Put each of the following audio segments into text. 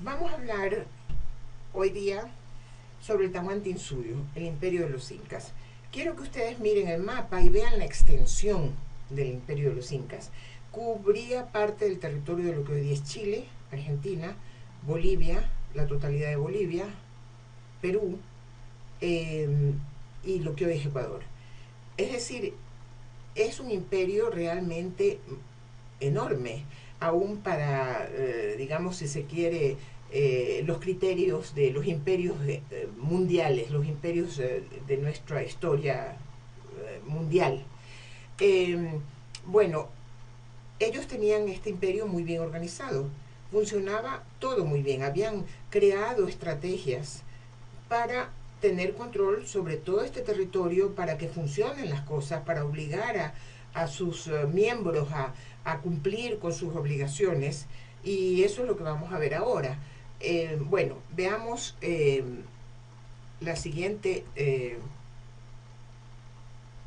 Vamos a hablar hoy día sobre el Tahuantinsuyo, el imperio de los incas. Quiero que ustedes miren el mapa y vean la extensión del imperio de los incas. Cubría parte del territorio de lo que hoy día es Chile, Argentina, Bolivia, la totalidad de Bolivia, Perú y lo que hoy es Ecuador. Es decir, es un imperio realmente enorme, aún para, digamos, si se quiere, los criterios de los imperios mundiales, los imperios de nuestra historia mundial. Eh, bueno, ellos tenían este imperio muy bien organizado, funcionaba todo muy bien, habían creado estrategias para tener control sobre todo este territorio, para que funcionen las cosas, para obligar a sus miembros a cumplir con sus obligaciones, y eso es lo que vamos a ver ahora. Bueno, veamos la siguiente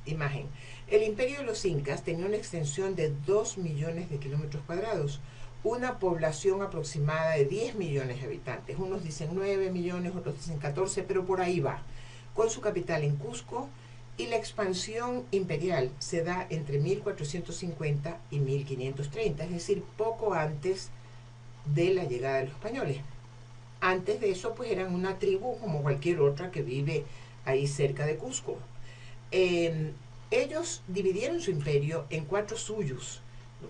imagen. El imperio de los incas tenía una extensión de 2 millones de kilómetros cuadrados, una población aproximada de 10 millones de habitantes. Unos dicen 9 millones, otros dicen 14, pero por ahí va. Con su capital en Cusco, y la expansión imperial se da entre 1450 y 1530, es decir, poco antes de la llegada de los españoles. Antes de eso, pues eran una tribu como cualquier otra que vive ahí cerca de Cusco. Ellos dividieron su imperio en 4 suyos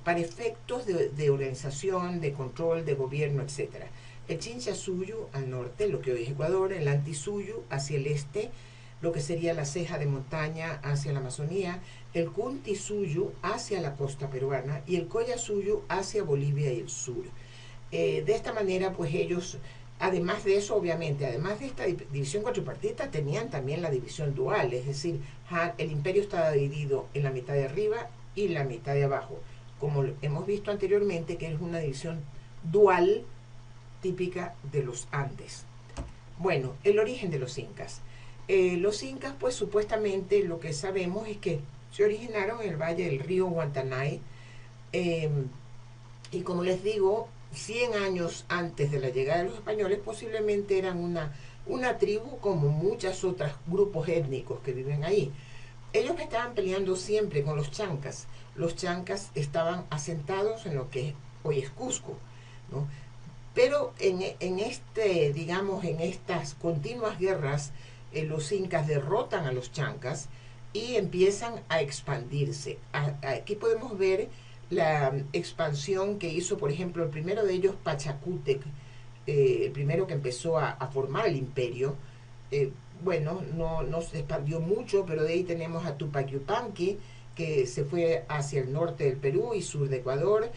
para efectos de organización, de control, de gobierno, etc. El Chinchasuyu al norte, lo que hoy es Ecuador; el Antisuyu hacia el este, lo que sería la ceja de montaña hacia la Amazonía; el Kuntisuyu hacia la costa peruana; y el Collasuyu hacia Bolivia y el sur. De esta manera, pues ellos, además de eso, obviamente, además de esta división cuatripartita, tenían también la división dual, es decir, el imperio estaba dividido en la mitad de arriba y la mitad de abajo, como hemos visto anteriormente, que es una división dual típica de los Andes. Bueno, el origen de los incas. Los incas, pues supuestamente lo que sabemos es que se originaron en el valle del río Guantanay, y como les digo, 100 años antes de la llegada de los españoles, posiblemente eran una tribu como muchos otros grupos étnicos que viven ahí. Ellos estaban peleando siempre con los chancas. Los chancas estaban asentados en lo que hoy es Cusco, ¿no? Pero digamos, en estas continuas guerras, los incas derrotan a los chancas y empiezan a expandirse. Aquí podemos ver la expansión que hizo, por ejemplo, el primero de ellos, Pachacútec, el primero que empezó a formar el imperio. Bueno, no se expandió mucho, pero de ahí tenemos a Tupac Yupanqui, que se fue hacia el norte del Perú y sur de Ecuador.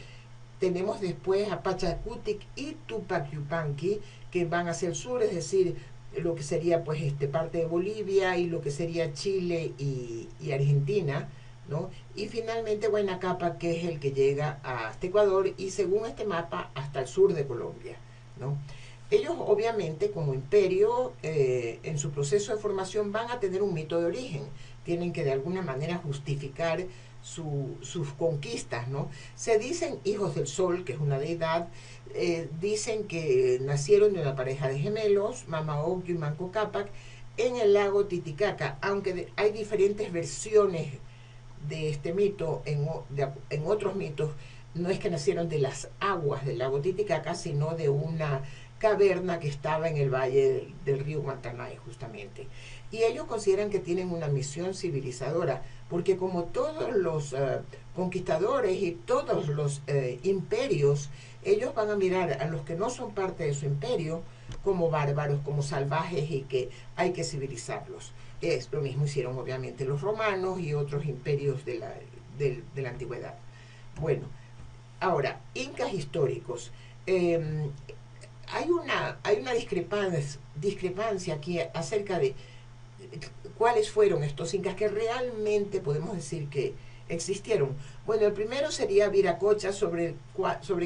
Tenemos después a Pachacútec y Tupac Yupanqui, que van hacia el sur, es decir, lo que sería pues parte de Bolivia y lo que sería Chile y Argentina, ¿no? Y finalmente Huayna Capac, que es el que llega hasta Ecuador y, según este mapa, hasta el sur de Colombia, ¿no? Ellos, obviamente, como imperio, en su proceso de formación van a tener un mito de origen. Tienen que de alguna manera justificar sus conquistas, ¿no? Se dicen hijos del sol, que es una deidad. Dicen que nacieron de una pareja de gemelos, Mama Ocllo y Manco Cápac, en el lago Titicaca, aunque hay diferentes versiones de este mito. En otros mitos no es que nacieron de las aguas del lago Titicaca, sino de una caverna que estaba en el valle del río Guantanay, justamente. Y ellos consideran que tienen una misión civilizadora, porque como todos los conquistadores y todos los imperios, ellos van a mirar a los que no son parte de su imperio como bárbaros, como salvajes, y que hay que civilizarlos. Lo mismo hicieron obviamente los romanos y otros imperios de la antigüedad. Bueno, ahora, incas históricos. Hay una discrepancia aquí acerca de cuáles fueron estos incas que realmente podemos decir que existieron. Bueno, el primero sería Viracocha, sobre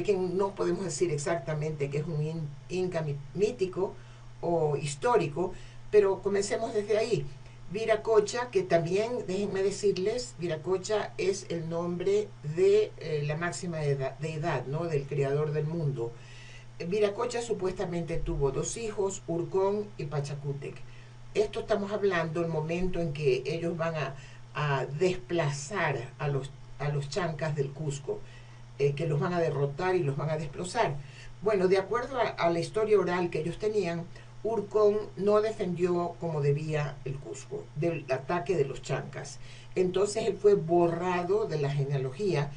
quien no podemos decir exactamente que es un inca mítico o histórico, pero comencemos desde ahí. Viracocha, que también, déjenme decirles, Viracocha es el nombre de la máxima deidad, ¿no? Del creador del mundo. Viracocha supuestamente tuvo dos hijos, Urcón y Pachacútec. Esto estamos hablando el momento en que ellos van a desplazar a los chancas del Cusco, que los van a derrotar y los van a desplazar. Bueno, de acuerdo a la historia oral que ellos tenían, Urcón no defendió como debía el Cusco del ataque de los chancas. Entonces él fue borrado de la genealogía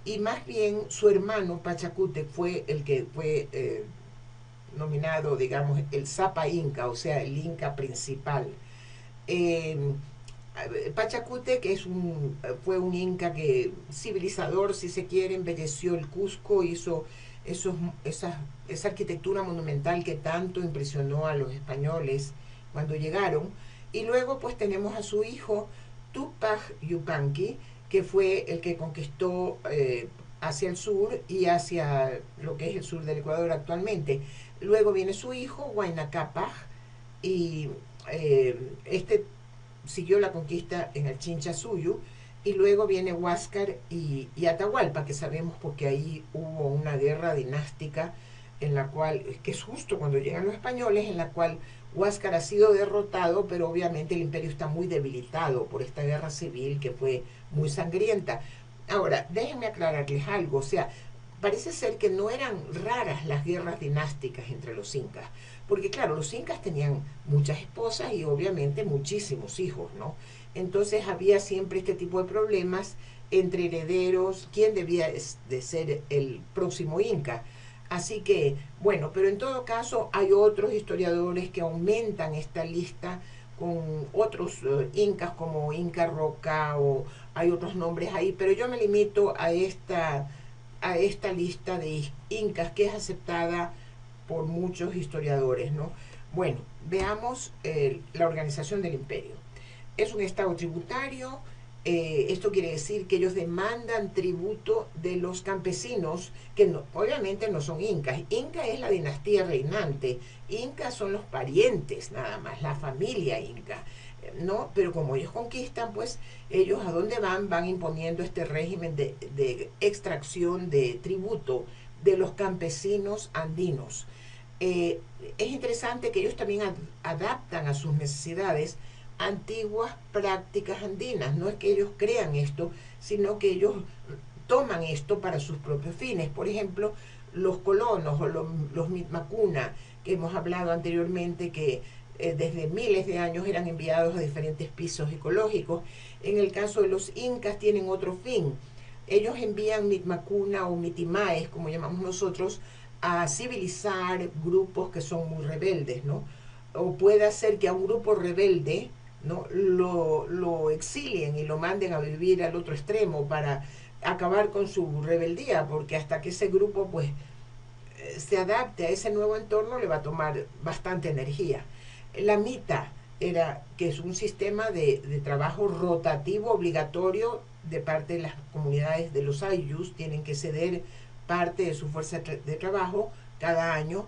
y más bien su hermano Pachacútec fue el que fue nominado, digamos, el Zapa Inca, o sea, el Inca principal. Eh, Pachacútec fue un inca que civilizador, si se quiere, embelleció el Cusco, hizo esos, esa arquitectura monumental que tanto impresionó a los españoles cuando llegaron. Y luego pues tenemos a su hijo Tupac Yupanqui, que fue el que conquistó hacia el sur y hacia lo que es el sur del Ecuador actualmente. Luego viene su hijo Huayna Capac y este siguió la conquista en el Chinchasuyu y luego viene Huáscar y Atahualpa, que sabemos porque ahí hubo una guerra dinástica en la cual, que es justo cuando llegan los españoles, en la cual Huáscar ha sido derrotado, pero obviamente el imperio está muy debilitado por esta guerra civil que fue muy sangrienta. Ahora, déjenme aclararles algo, o sea, parece ser que no eran raras las guerras dinásticas entre los incas, porque claro, los incas tenían muchas esposas y obviamente muchísimos hijos, ¿no? Entonces había siempre este tipo de problemas entre herederos, quién debía de ser el próximo inca. Así que, bueno, pero en todo caso hay otros historiadores que aumentan esta lista con otros incas como Inca Roca o hay otros nombres ahí, pero yo me limito a esta lista de incas que es aceptada por muchos historiadores, ¿no? Bueno, veamos la organización del imperio. Es un estado tributario, esto quiere decir que ellos demandan tributo de los campesinos, que no, obviamente no son incas. Inca es la dinastía reinante, incas son los parientes nada más, la familia inca, ¿no? Pero como ellos conquistan, pues ellos a dónde van, van imponiendo este régimen de extracción de tributo de los campesinos andinos. Eh, es interesante que ellos también adaptan a sus necesidades antiguas prácticas andinas. No es que ellos crean esto, sino que ellos toman esto para sus propios fines. Por ejemplo, los colonos o los mitmacuna, que hemos hablado anteriormente, que desde miles de años eran enviados a diferentes pisos ecológicos. En el caso de los incas tienen otro fin. Ellos envían mitmacuna o mitimaes, como llamamos nosotros, a civilizar grupos que son muy rebeldes, ¿no? O puede ser que a un grupo rebelde, ¿no? lo exilien y lo manden a vivir al otro extremo para acabar con su rebeldía, porque hasta que ese grupo pues se adapte a ese nuevo entorno le va a tomar bastante energía. La mita era que es un sistema de trabajo rotativo obligatorio de parte de las comunidades de los ayllus, tienen que ceder parte de su fuerza de trabajo cada año.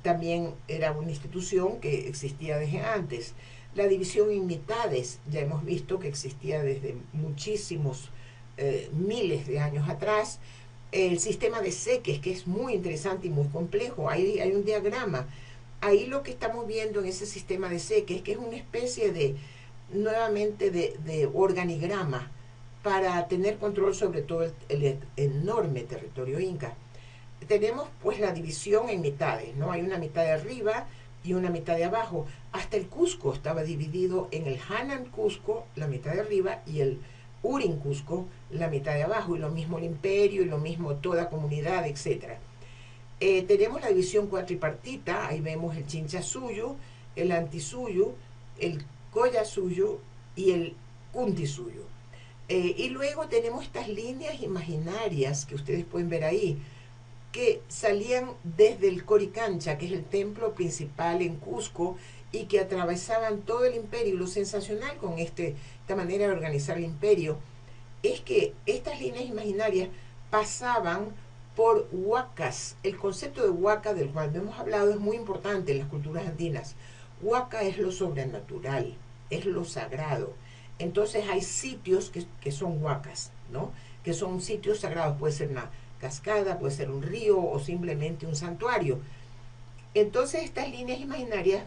También era una institución que existía desde antes. La división en mitades, ya hemos visto que existía desde muchísimos miles de años atrás. El sistema de seques, que es muy interesante y muy complejo, hay un diagrama. Ahí lo que estamos viendo en ese sistema de seques, que es una especie de, nuevamente, de organigrama para tener control sobre todo el enorme territorio inca. Tenemos pues la división en mitades, ¿no? Hay una mitad de arriba y una mitad de abajo. Hasta el Cusco estaba dividido en el Hanan Cusco, la mitad de arriba, y el Urin Cusco, la mitad de abajo, y lo mismo el imperio, y lo mismo toda comunidad, etc. Tenemos la división cuatripartita, ahí vemos el Chinchasuyu, el Antisuyu, el Collasuyu y el Kuntisuyu. Y luego tenemos estas líneas imaginarias que ustedes pueden ver ahí, que salían desde el Coricancha, que es el templo principal en Cusco, y que atravesaban todo el imperio. Y lo sensacional con esta manera de organizar el imperio es que estas líneas imaginarias pasaban por huacas. El concepto de huaca, del cual hemos hablado, es muy importante en las culturas andinas. Huaca es lo sobrenatural, es lo sagrado. Entonces hay sitios que son huacas, ¿no? Que son sitios sagrados. Puede ser cascada, puede ser un río o simplemente un santuario. Entonces estas líneas imaginarias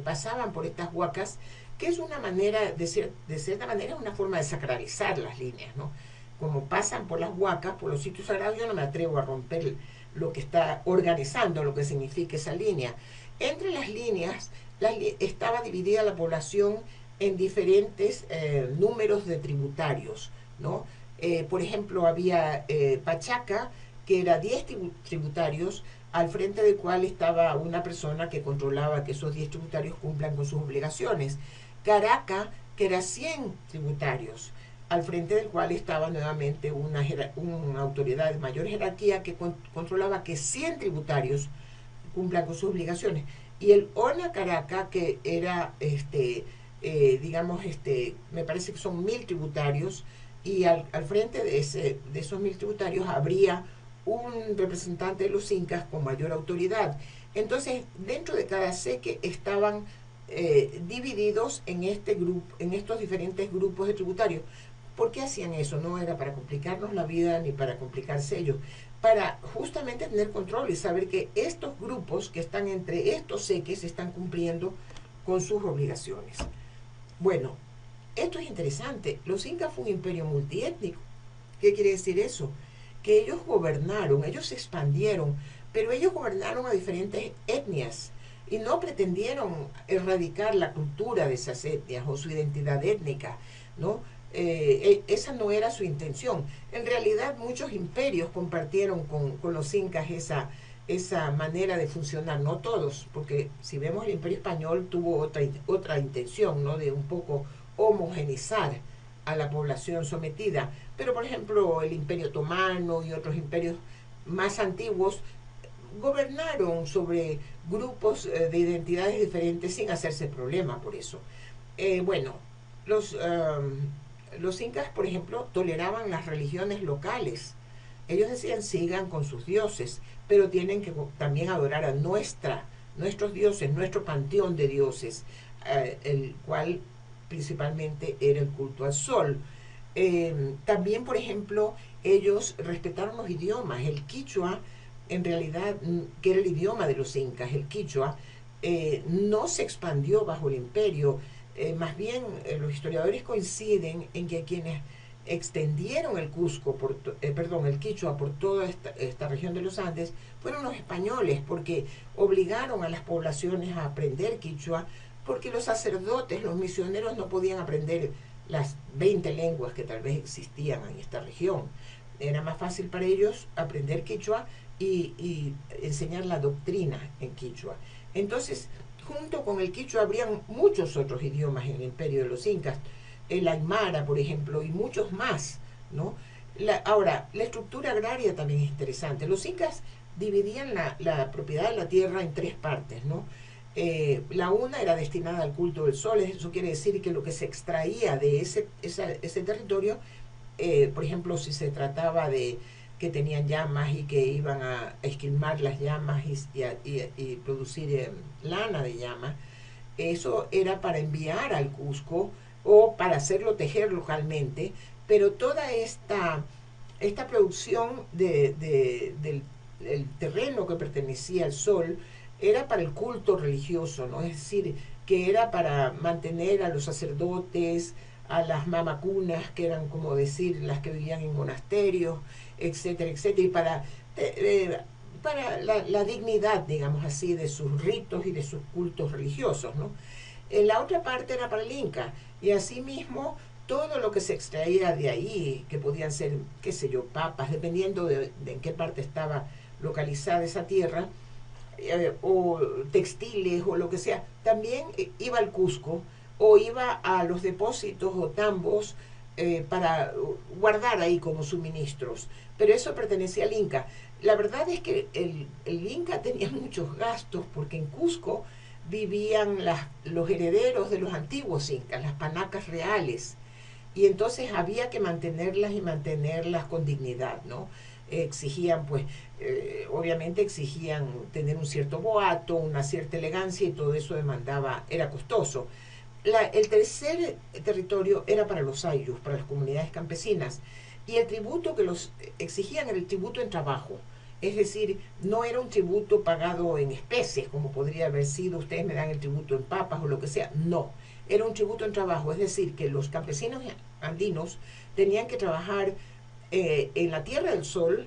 pasaban por estas huacas, que es una manera, de cierta manera, es una forma de sacralizar las líneas, ¿no? Como pasan por las huacas, por los sitios sagrados, yo no me atrevo a romper lo que está organizando, lo que significa esa línea. Entre las líneas estaba dividida la población en diferentes números de tributarios, ¿no? Por ejemplo, había Pachaca, que era 10 tributarios, al frente del cual estaba una persona que controlaba que esos 10 tributarios cumplan con sus obligaciones. Caracas, que era 100 tributarios, al frente del cual estaba nuevamente una autoridad de mayor jerarquía que controlaba que 100 tributarios cumplan con sus obligaciones. Y el ONA Caracas, que era, digamos, me parece que son 1000 tributarios, y al frente de esos 1000 tributarios habría un representante de los incas con mayor autoridad. Entonces, dentro de cada seque estaban divididos en estos diferentes grupos de tributarios. ¿Por qué hacían eso? No era para complicarnos la vida ni para complicarse ellos, para justamente tener control y saber que estos grupos que están entre estos seques están cumpliendo con sus obligaciones. Bueno, esto es interesante. Los incas fue un imperio multiétnico. ¿Qué quiere decir eso? Que ellos gobernaron, ellos se expandieron, pero ellos gobernaron a diferentes etnias y no pretendieron erradicar la cultura de esas etnias o su identidad étnica, ¿no? Esa no era su intención. En realidad muchos imperios compartieron con los incas esa manera de funcionar, no todos, porque si vemos el imperio español tuvo otra intención, ¿no? De un poco homogenizar a la población sometida. Pero por ejemplo el imperio otomano y otros imperios más antiguos gobernaron sobre grupos de identidades diferentes sin hacerse problema por eso. Bueno, los, los incas, por ejemplo, toleraban las religiones locales. Ellos decían sigan con sus dioses, pero tienen que también adorar a nuestros dioses, nuestro panteón de dioses, el cual principalmente era el culto al sol. También, por ejemplo, ellos respetaron los idiomas. El quichua, en realidad, que era el idioma de los incas, el quichua, no se expandió bajo el imperio. Más bien, los historiadores coinciden en que quienes extendieron el Cusco, el Quichua por toda esta región de los Andes, fueron los españoles, porque obligaron a las poblaciones a aprender quichua, porque los sacerdotes, los misioneros no podían aprender las 20 lenguas que tal vez existían en esta región. Era más fácil para ellos aprender quichua y enseñar la doctrina en quichua. Entonces, junto con el quichua habrían muchos otros idiomas en el imperio de los incas, el aymara, por ejemplo, y muchos más, ¿no? Ahora, la estructura agraria también es interesante. Los incas dividían la propiedad de la tierra en tres partes, ¿no? La una era destinada al culto del sol, eso quiere decir que lo que se extraía de ese territorio, por ejemplo, si se trataba de que tenían llamas y que iban a esquilmar las llamas y producir lana de llama, eso era para enviar al Cusco o para hacerlo tejer localmente, pero toda esta producción del terreno que pertenecía al sol era para el culto religioso, ¿no? Es decir, que era para mantener a los sacerdotes, a las mamacunas, que eran como decir las que vivían en monasterios, etcétera, etcétera, y para la dignidad, digamos así, de sus ritos y de sus cultos religiosos, ¿no? La otra parte era para el Inca, y asimismo todo lo que se extraía de ahí, que podían ser, qué sé yo, papas, dependiendo de en qué parte estaba localizada esa tierra, o textiles o lo que sea, también iba al Cusco o iba a los depósitos o tambos para guardar ahí como suministros. Pero eso pertenecía al Inca. La verdad es que el Inca tenía muchos gastos porque en Cusco vivían los herederos de los antiguos incas, las panacas reales, y entonces había que mantenerlas y mantenerlas con dignidad, ¿no? Exigían, pues, obviamente exigían tener un cierto boato, una cierta elegancia, y todo eso demandaba, era costoso. El tercer territorio era para los ayllus, para las comunidades campesinas. Y el tributo que los exigían era el tributo en trabajo. Es decir, no era un tributo pagado en especies, como podría haber sido, ustedes me dan el tributo en papas o lo que sea. No, era un tributo en trabajo. Es decir, que los campesinos andinos tenían que trabajar en la Tierra del Sol,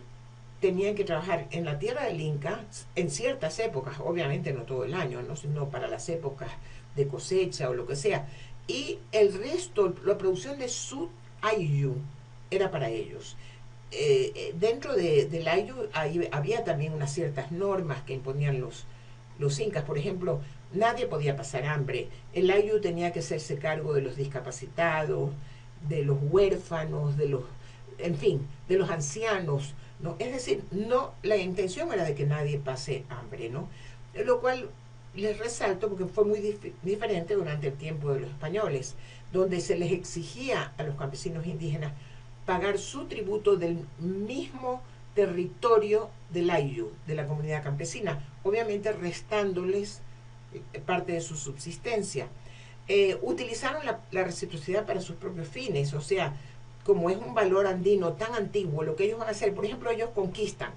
tenían que trabajar en la tierra del Inca en ciertas épocas, obviamente no todo el año, ¿no? Sino para las épocas de cosecha o lo que sea. Y el resto, la producción de su ayllu era para ellos. Dentro del ayllu había también unas ciertas normas que imponían los incas. Por ejemplo, nadie podía pasar hambre. El ayllu tenía que hacerse cargo de los discapacitados, de los huérfanos, de los, en fin, de los ancianos, ¿no? Es decir, no, la intención era de que nadie pase hambre, ¿no? Lo cual les resalto porque fue muy diferente durante el tiempo de los españoles, donde se les exigía a los campesinos indígenas pagar su tributo del mismo territorio del ayllu, de la comunidad campesina, obviamente restándoles parte de su subsistencia. Utilizaron la reciprocidad para sus propios fines, o sea, como es un valor andino tan antiguo, lo que ellos van a hacer, por ejemplo, ellos conquistan,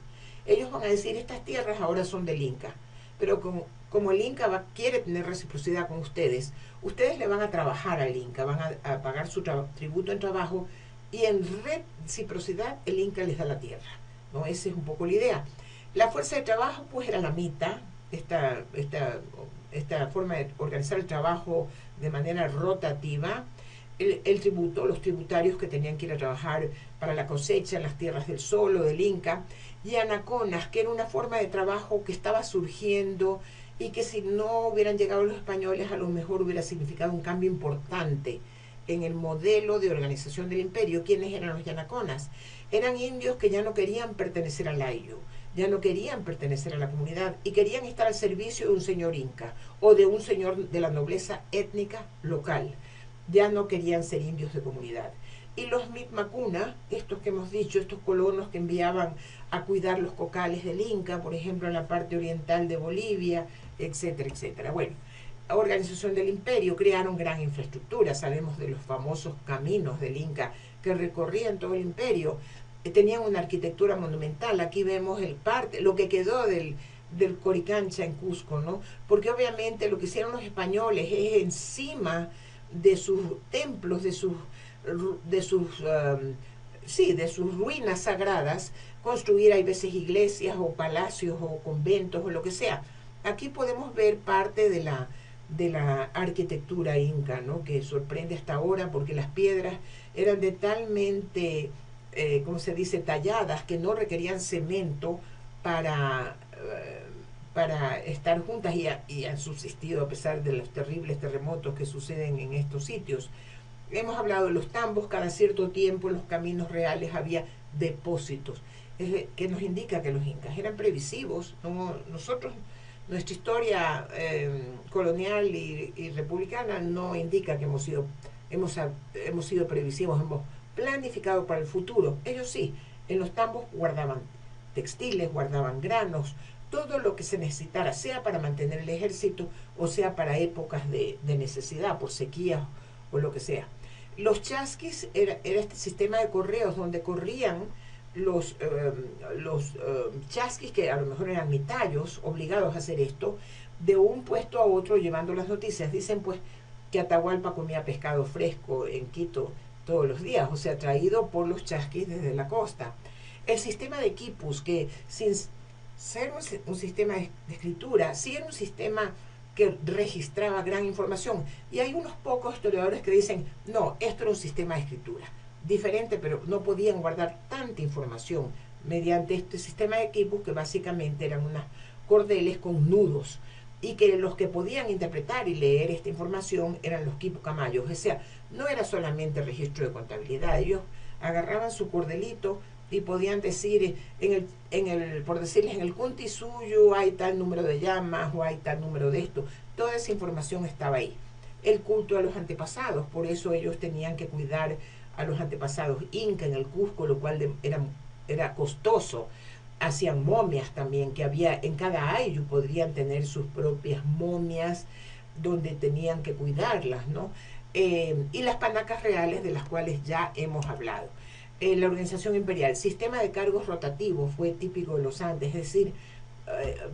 ellos van a decir, estas tierras ahora son del Inca, pero como el Inca quiere tener reciprocidad con ustedes, ustedes le van a trabajar al Inca, van a pagar su tributo en trabajo y en reciprocidad el Inca les da la tierra, ¿no? Esa es un poco la idea. La fuerza de trabajo pues era la mitad, esta forma de organizar el trabajo de manera rotativa, el tributo, los tributarios que tenían que ir a trabajar para la cosecha en las tierras del Sol o del Inca, y anaconas, que era una forma de trabajo que estaba surgiendo y que si no hubieran llegado los españoles a lo mejor hubiera significado un cambio importante en el modelo de organización del imperio. ¿Quiénes eran los yanaconas? Eran indios que ya no querían pertenecer al ayllu, ya no querían pertenecer a la comunidad y querían estar al servicio de un señor inca o de un señor de la nobleza étnica local. Ya no querían ser indios de comunidad. Y los Mitmacuna, estos que hemos dicho, estos colonos que enviaban a cuidar los cocales del Inca, por ejemplo, en la parte oriental de Bolivia, etcétera, etcétera. Bueno, organización del imperio, crearon gran infraestructura, sabemos de los famosos caminos del Inca que recorrían todo el imperio, tenían una arquitectura monumental. Aquí vemos lo que quedó del Coricancha en Cusco, ¿no? Porque obviamente lo que hicieron los españoles es encima de sus templos, de sus sí, de sus ruinas sagradas, construir hay veces iglesias o palacios o conventos o lo que sea. Aquí podemos ver parte de la arquitectura inca, ¿no? Que sorprende hasta ahora porque las piedras eran de talmente, ¿cómo se dice?, talladas, que no requerían cemento para, para estar juntas y han subsistido a pesar de los terribles terremotos que suceden en estos sitios. Hemos hablado de los tambos, cada cierto tiempo en los caminos reales había depósitos, que nos indica que los incas eran previsivos. ¿No? Nosotros, nuestra historia colonial y republicana no indica que hemos sido previsivos, hemos planificado para el futuro. Ellos sí, en los tambos guardaban textiles, guardaban granos, todo lo que se necesitara, sea para mantener el ejército o sea para épocas de necesidad, por sequías o lo que sea. Los chasquis era este sistema de correos donde corrían los chasquis, que a lo mejor eran mitayos, obligados a hacer esto, de un puesto a otro llevando las noticias. Dicen pues que Atahualpa comía pescado fresco en Quito todos los días, o sea, traído por los chasquis desde la costa. El sistema de quipus, que sin ser un sistema de escritura, sí era un sistema que registraba gran información. Y hay unos pocos historiadores que dicen, no, esto era un sistema de escritura diferente, pero no podían guardar tanta información mediante este sistema de quipus, que básicamente eran unas cordeles con nudos, y que los que podían interpretar y leer esta información eran los quipucamayos. O sea, no era solamente registro de contabilidad, ellos agarraban su cordelito y podían decir, por decirles, en el cunti suyo hay tal número de llamas o hay tal número de esto. Toda esa información estaba ahí. El culto a los antepasados, por eso ellos tenían que cuidar a los antepasados inca en el Cusco, lo cual era costoso. Hacían momias también, que había en cada ayllu, podrían tener sus propias momias donde tenían que cuidarlas, ¿no? Y las panacas reales, de las cuales ya hemos hablado. la organización imperial. Sistema de cargos rotativos fue típico de los Andes, es decir,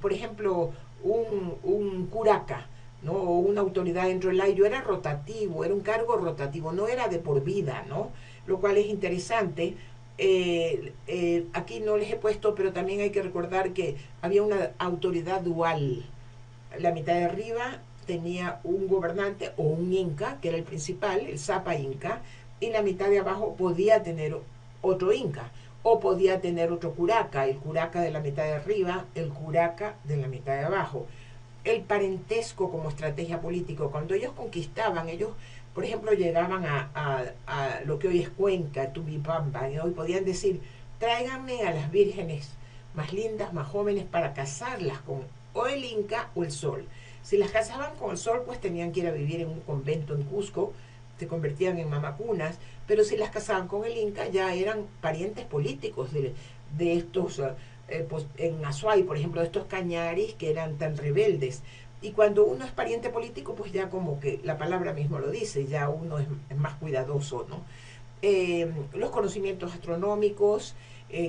por ejemplo, un curaca, ¿no? O una autoridad dentro del ayo era rotativo, era un cargo rotativo, no era de por vida, ¿no? Lo cual es interesante. Aquí no les he puesto, pero también hay que recordar que había una autoridad dual. La mitad de arriba tenía un gobernante o un inca, que era el principal, el Zapa Inca, y la mitad de abajo podía tener otro inca, o podía tener otro curaca, el curaca de la mitad de arriba, el curaca de la mitad de abajo. El parentesco como estrategia política, cuando ellos conquistaban, ellos, por ejemplo, llegaban a lo que hoy es Cuenca, Tubipamba, y hoy podían decir, tráiganme a las vírgenes más lindas, más jóvenes, para casarlas con o el Inca o el Sol. Si las casaban con el Sol, pues tenían que ir a vivir en un convento en Cusco, se convertían en mamacunas, pero si las casaban con el Inca ya eran parientes políticos de estos, pues, en Azuay, por ejemplo, de estos cañaris que eran tan rebeldes. Y cuando uno es pariente político, pues ya como que la palabra mismo lo dice, ya uno es más cuidadoso, ¿no? Los conocimientos astronómicos,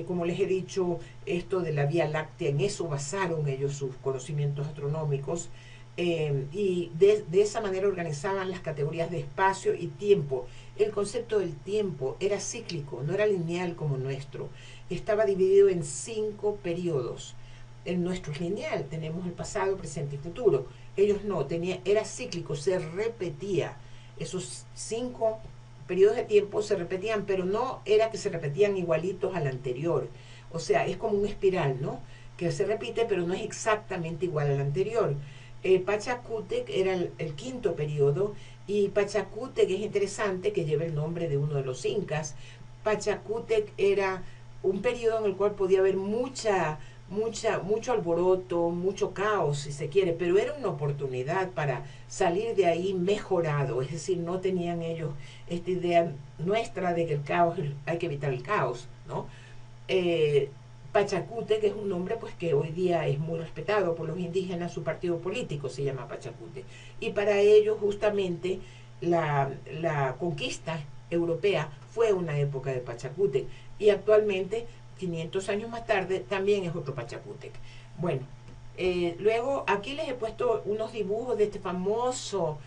como les he dicho, esto de la Vía Láctea, en eso basaron ellos sus conocimientos astronómicos, y de esa manera organizaban las categorías de espacio y tiempo. El concepto del tiempo era cíclico, no era lineal como nuestro, estaba dividido en 5 periodos. En nuestro es lineal, tenemos el pasado, presente y futuro. Ellos no, era cíclico, se repetía. Esos 5 periodos de tiempo se repetían, pero no era que se repetían igualitos al anterior. O sea, es como una espiral, ¿no? Que se repite, pero no es exactamente igual al anterior. Pachacútec era el 5.º periodo, y Pachacútec es interesante que lleva el nombre de uno de los incas. Pachacútec era un periodo en el cual podía haber mucho alboroto, mucho caos, si se quiere, pero era una oportunidad para salir de ahí mejorado, es decir, no tenían ellos esta idea nuestra de que el caos, hay que evitar el caos, ¿no? Pachacute, que es un nombre pues que hoy día es muy respetado por los indígenas, su partido político se llama Pachacute, y para ellos justamente la conquista europea fue una época de Pachacute, y actualmente 500 años más tarde también es otro Pachacútec. Bueno, luego aquí les he puesto unos dibujos de este famoso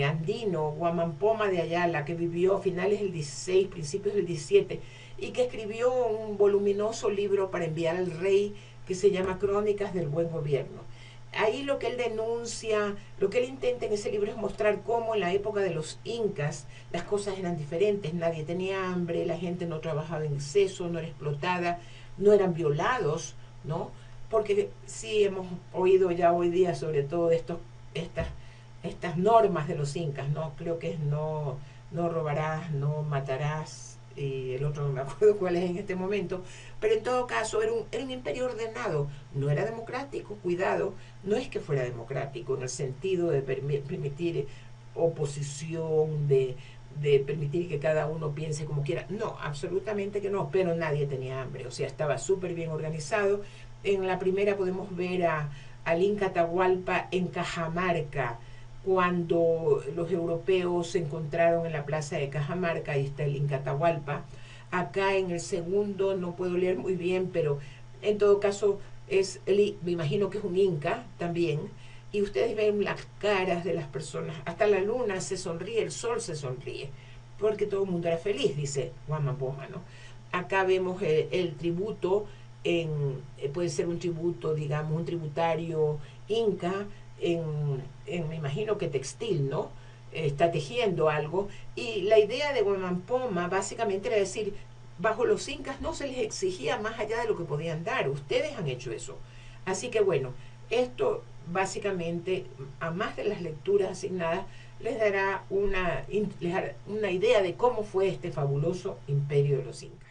andino, Guamampoma de Ayala, que vivió a finales del 16, principios del 17, y que escribió un voluminoso libro para enviar al rey que se llama Crónicas del Buen Gobierno. Ahí lo que él denuncia, lo que él intenta en ese libro es mostrar cómo en la época de los incas las cosas eran diferentes, nadie tenía hambre, la gente no trabajaba en exceso, no era explotada, no eran violados, ¿no? Porque sí hemos oído ya hoy día sobre todo estas normas de los incas, ¿no? Creo que es no robarás, no matarás, y el otro no me acuerdo cuál es en este momento, pero en todo caso era un imperio ordenado, no era democrático, cuidado, no es que fuera democrático en el sentido de permitir oposición, de permitir que cada uno piense como quiera, no, absolutamente que no, pero nadie tenía hambre, o sea, estaba súper bien organizado. En la primera podemos ver al Inca Atahualpa en Cajamarca, cuando los europeos se encontraron en la plaza de Cajamarca, ahí está el Inca Atahualpa. Acá en el segundo no puedo leer muy bien, pero en todo caso me imagino que es un inca también, y ustedes ven las caras de las personas, hasta la luna se sonríe, el sol se sonríe, porque todo el mundo era feliz, dice Guamapoma, ¿no? Acá vemos el tributo, puede ser un tributo, digamos, un tributario inca, me imagino que textil, ¿no? Está tejiendo algo, y la idea de Guamampoma básicamente era decir, bajo los incas no se les exigía más allá de lo que podían dar, ustedes han hecho eso. Así que bueno, esto básicamente, a más de las lecturas asignadas, les dará una idea de cómo fue este fabuloso imperio de los incas.